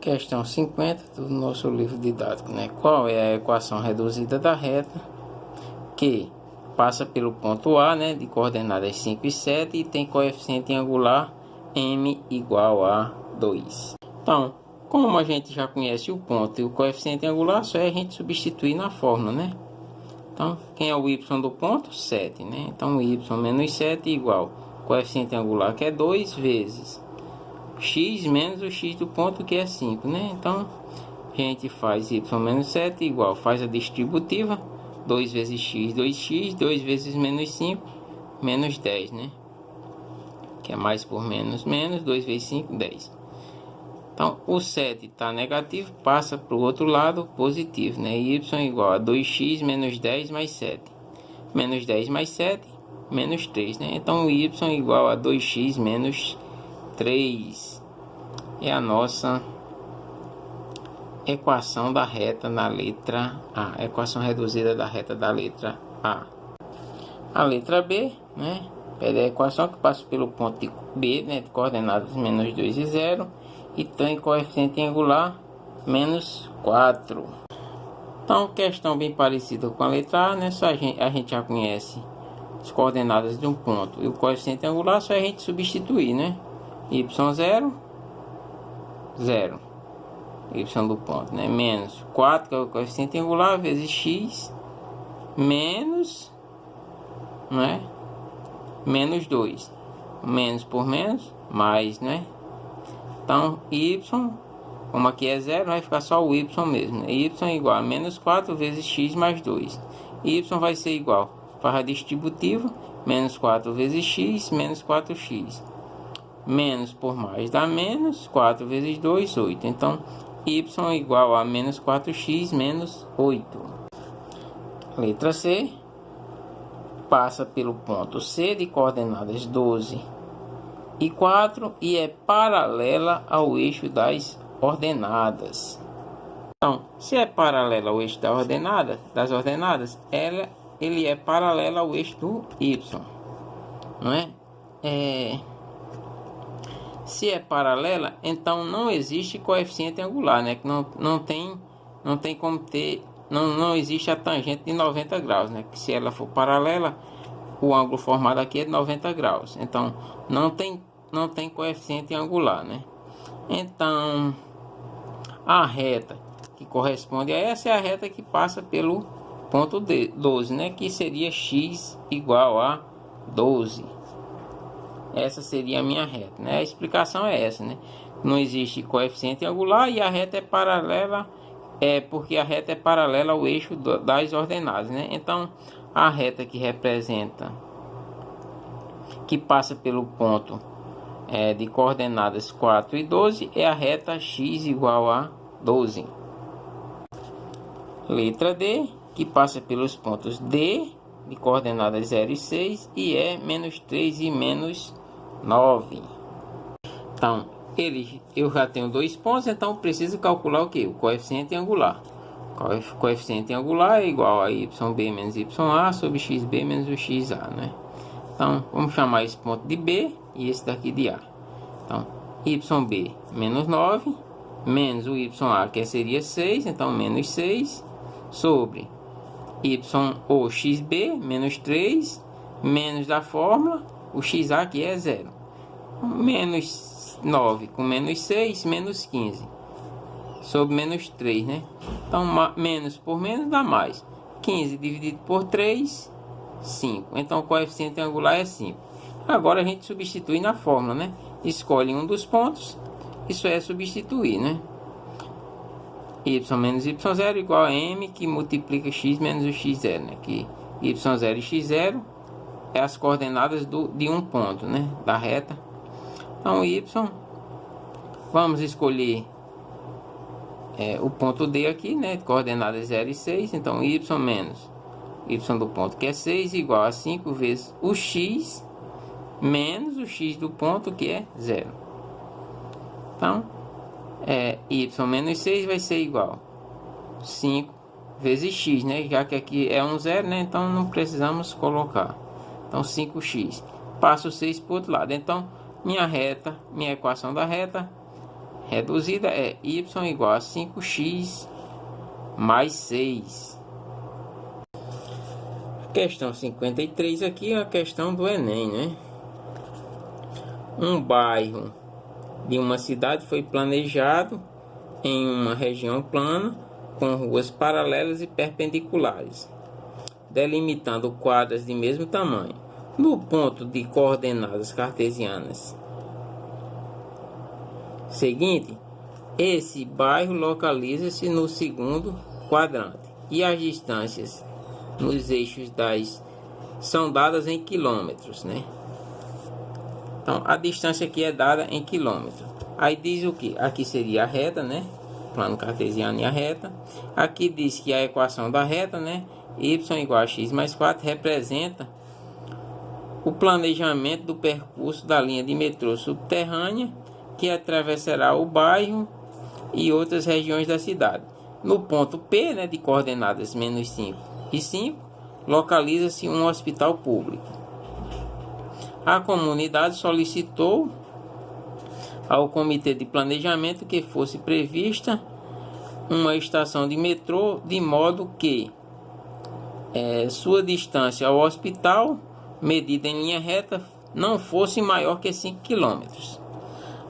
Questão 50 do nosso livro didático, né? Qual é a equação reduzida da reta que passa pelo ponto A, né, de coordenadas 5 e 7 e tem coeficiente angular m igual a 2. Então, como a gente já conhece o ponto e o coeficiente angular, só é a gente substituir na fórmula, né? Então, quem é o y do ponto? 7, né? Então, y menos 7 igual coeficiente angular, que é 2 vezes x menos o x do ponto, que é 5, né? Então, a gente faz y menos 7 igual, faz a distributiva, 2 vezes x, 2x, 2 vezes menos 5, menos 10, né? Que é mais por menos, menos, 2 vezes 5, 10. Então, o 7 está negativo, passa para o outro lado, positivo, né? Y igual a 2x menos 10 mais 7. Menos 10 mais 7, menos 3, né? Então, o y igual a 2x menos 3. É a nossa equação da reta na letra A. Equação reduzida da reta da letra A. A letra B, né? É a equação que passa pelo ponto de B, né? De coordenadas menos 2 e 0. E tem coeficiente angular menos 4. Então, questão bem parecida com a letra A, né? Só a gente já conhece as coordenadas de um ponto e o coeficiente angular, só a gente substituir, né? y0, 0, y do ponto, né? Menos 4, que é o coeficiente angular, vezes x, menos, né? Menos 2. Menos por menos, mais, né? Então, y, como aqui é 0, vai ficar só o y mesmo, né? Y igual a menos 4 vezes x mais 2. Y vai ser igual, faz a distributiva, menos 4 vezes x, menos 4x. Menos por mais dá menos, 4 vezes 2, 8. Então, y igual a menos 4x menos 8. Letra C. Passa pelo ponto C de coordenadas 12 e 4 e é paralela ao eixo das ordenadas. Então, se é paralela ao eixo das ordenadas, ele é paralelo ao eixo do y, não é? Se é paralela, então não existe coeficiente angular, né? Que não tem como ter, não existe a tangente de 90 graus, né? Que se ela for paralela, o ângulo formado aqui é de 90 graus. Então, não tem coeficiente angular, né? Então, a reta que corresponde a essa é a reta que passa pelo ponto 12, né? Que seria x igual a 12. Essa seria a minha reta, né? A explicação é essa, né? Não existe coeficiente angular e a reta é paralela, porque a reta é paralela ao eixo das ordenadas, né? Então, a reta que representa, que passa pelo ponto de coordenadas 4 e 12 é a reta x igual a 12. Letra D, que passa pelos pontos D de coordenadas 0 e 6 e é menos 3 e menos 9. Então, eu já tenho dois pontos, então preciso calcular o que? O coeficiente angular. O coeficiente angular é igual a yb menos ya sobre xb menos o xa, né? Então, vamos chamar esse ponto de B e esse daqui de A. Então, yb menos 9, menos o ya, que seria 6, então menos 6, sobre o xb menos 3, menos da fórmula, o xa que é 0. Menos 9 com menos 6, menos 15. Sobre menos 3, né? Então, menos por menos dá mais. 15 dividido por 3, 5. Então, o coeficiente angular é 5. Agora, a gente substitui na fórmula, né? Escolhe um dos pontos. Isso é substituir, né? Y menos y0 igual a m, que multiplica x menos o x0, né? Que y0 e x0 é as coordenadas de um ponto, né? Da reta. Então, y, vamos escolher o ponto D aqui, né? Coordenadas 0 e 6. Então, y menos y do ponto, que é 6, igual a 5 vezes o x menos o x do ponto, que é 0. Então, y menos 6 vai ser igual a 5 vezes x, né? Já que aqui é um 0, né? Então, não precisamos colocar. Então, 5x. Passo 6 para o outro lado. Então, minha equação da reta reduzida é y igual a 5x mais 6. Questão 53 aqui é a questão do Enem, né? Um bairro de uma cidade foi planejado em uma região plana com ruas paralelas e perpendiculares, delimitando quadras de mesmo tamanho. No ponto de coordenadas cartesianas seguinte, esse bairro localiza-se no segundo quadrante e as distâncias nos eixos são dadas em quilômetros, né? Então a distância aqui é dada em quilômetros. Aí diz o que? Aqui seria a reta, né? Plano cartesiano e a reta. Aqui diz que a equação da reta, né? Y igual a x mais 4 representa o planejamento do percurso da linha de metrô subterrânea que atravessará o bairro e outras regiões da cidade. No ponto P, né, de coordenadas menos 5 e 5, localiza-se um hospital público. A comunidade solicitou ao comitê de planejamento que fosse prevista uma estação de metrô de modo que sua distância ao hospital, medida em linha reta, não fosse maior que 5 km.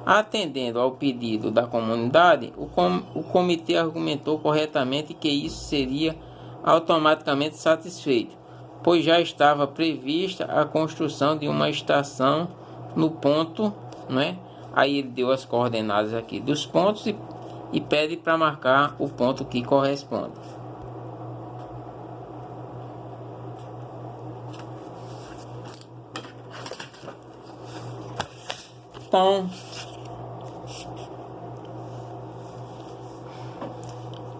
Atendendo ao pedido da comunidade, o comitê argumentou corretamente que isso seria automaticamente satisfeito, pois já estava prevista a construção de uma estação no ponto, né? Aí ele deu as coordenadas aqui dos pontos e pede para marcar o ponto que corresponde. Então,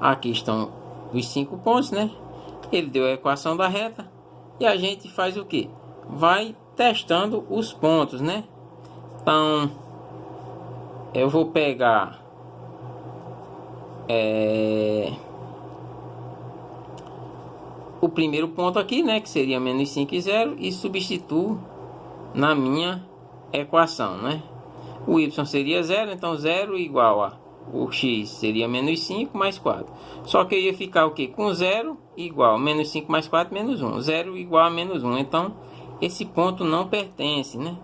aqui estão os 5 pontos, né? Ele deu a equação da reta e a gente faz o que? Vai testando os pontos, né? Então, eu vou pegar o primeiro ponto aqui, né? Que seria menos 5 e 0 e substituo na minha equação, né? O y seria 0, então 0 igual a o x seria menos 5 mais 4. Só que eu ia ficar o que? Com 0 igual menos 5 mais 4 menos 1. 0 igual a menos 1. Então, esse ponto não pertence, né,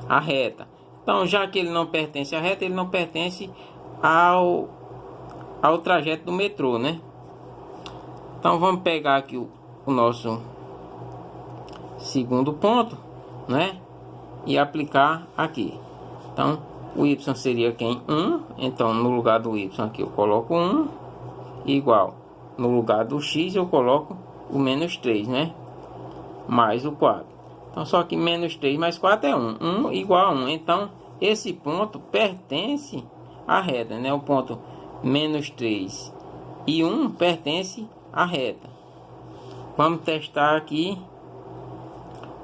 à reta. Então, já que ele não pertence à reta, ele não pertence ao trajeto do metrô, né? Então, vamos pegar aqui o nosso segundo ponto, né? E aplicar aqui. Então, o y seria quem? 1. Então, no lugar do y aqui eu coloco 1. Igual. No lugar do x eu coloco o menos 3, né? Mais o 4. Então, só que menos 3 mais 4 é 1. 1 igual a 1. Então, esse ponto pertence à reta, né? O ponto menos 3 e 1 pertence à reta. Vamos testar aqui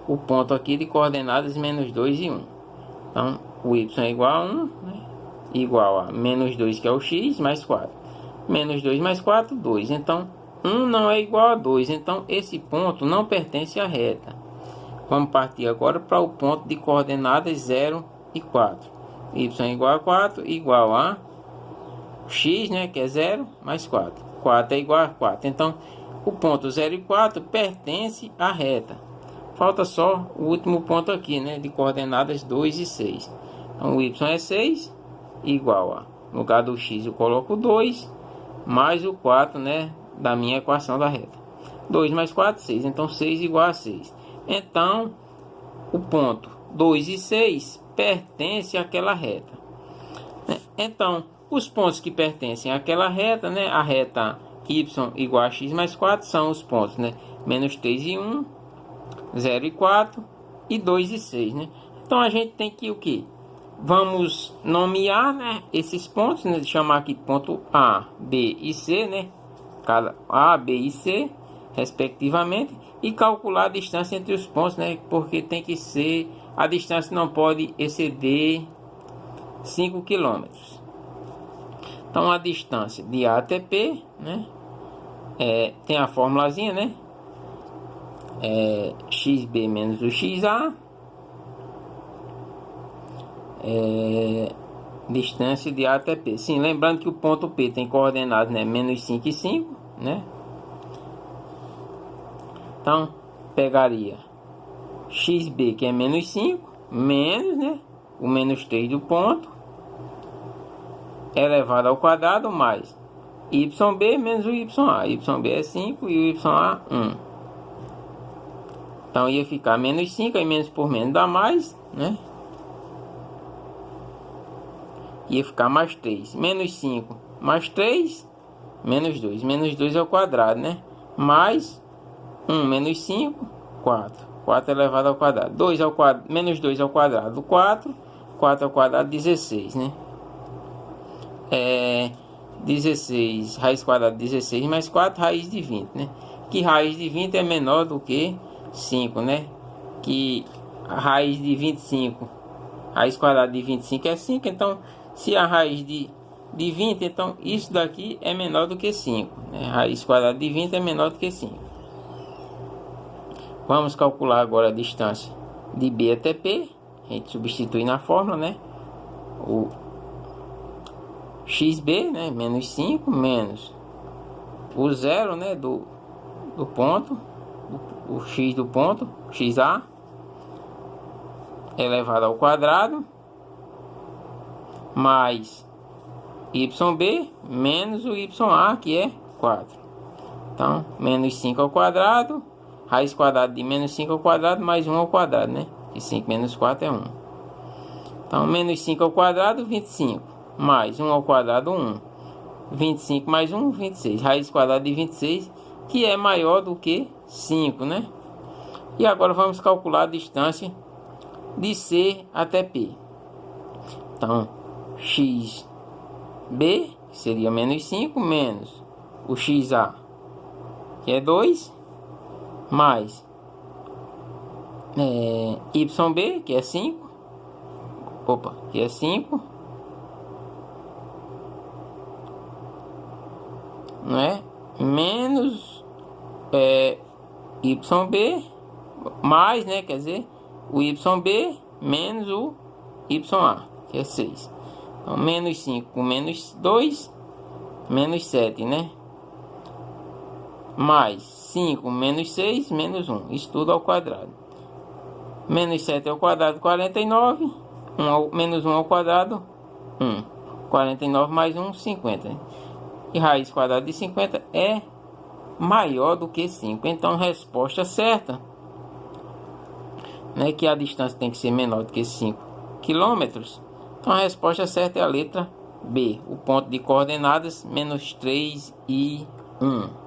o ponto aqui de coordenadas menos 2 e 1. Então, o y é igual a 1, né? Igual a menos 2, que é o x, mais 4. Menos 2 mais 4, 2. Então, 1 não é igual a 2. Então, esse ponto não pertence à reta. Vamos partir agora para o ponto de coordenadas 0 e 4. Y é igual a 4, igual a x, né? Que é 0, mais 4. 4 é igual a 4. Então, o ponto 0 e 4 pertence à reta. Falta só o último ponto aqui, né? De coordenadas 2 e 6. Então, o y é 6, igual a, no lugar do x eu coloco 2, mais o 4, né? Da minha equação da reta. 2 mais 4, 6. Então, 6 igual a 6. Então, o ponto 2 e 6 pertence àquela reta. Então, os pontos que pertencem àquela reta, né? A reta y igual a x mais 4 são os pontos, né? Menos 3 e 1, 0 e 4 e 2 e 6, né? Então a gente tem que o que? Vamos nomear, né, esses pontos, né? Chamar aqui ponto A, B e C, né? Cada A, B e C, respectivamente, e calcular a distância entre os pontos, né? Porque tem que ser, a distância não pode exceder 5 km. Então a distância de A até P, né? Tem a formulazinha, né? XB menos o XA Distância de A até P. Sim, lembrando que o ponto P tem coordenadas, né? Menos 5 e 5, né? Então, pegaria XB, que é menos 5, menos, né? O menos 3 do ponto, elevado ao quadrado, mais YB menos o YA. YB é 5 e o YA 1. Então, ia ficar menos 5, aí menos por menos dá mais, né? Ia ficar mais 3. Menos 5 mais 3, menos 2. Menos 2 ao quadrado, né? Mais 1 menos 5, 4. 4 elevado ao quadrado. 2 ao quadrado, menos 2 ao quadrado, 4. 4 ao quadrado, 16, né? 16, raiz quadrada de 16 mais 4, raiz de 20, né? Que raiz de 20 é menor do que 5, né? Que a raiz de 25, raiz quadrada de 25 é 5, então se a raiz de 20, então isso daqui é menor do que 5, né? Raiz quadrada de 20 é menor do que 5. Vamos calcular agora a distância de B até P. A gente substitui na fórmula, né? O XB, né? Menos 5, menos o zero, né? Do ponto, o X do ponto, XA, elevado ao quadrado, mais YB, menos o YA, que é 4. Então, menos 5 ao quadrado, raiz quadrada de menos 5 ao quadrado, mais 1 ao quadrado, né? E 5 menos 4 é 1. Então, menos 5 ao quadrado, 25. Mais 1 ao quadrado, 1. 25 mais 1, 26. Raiz quadrada de 26, que é maior do que 5, né? E agora vamos calcular a distância de C até P. Então, XB seria menos 5, menos o XA, que é 2, mais YB, que é 5. Opa, que é 5. Né? Menos YB, mais, né? Quer dizer, o YB menos o YA, que é 6. Então, menos 5 com menos 2, menos 7, né? Mais 5 menos 6, menos 1. Isso tudo ao quadrado. Menos 7 ao quadrado, 49. Menos 1 ao quadrado, 1. 49 mais 1, 50. E raiz quadrada de 50 é maior do que 5. Então, resposta certa, né, que a distância tem que ser menor do que 5 quilômetros. Então, a resposta certa é a letra B. O ponto de coordenadas, menos 3 e 1.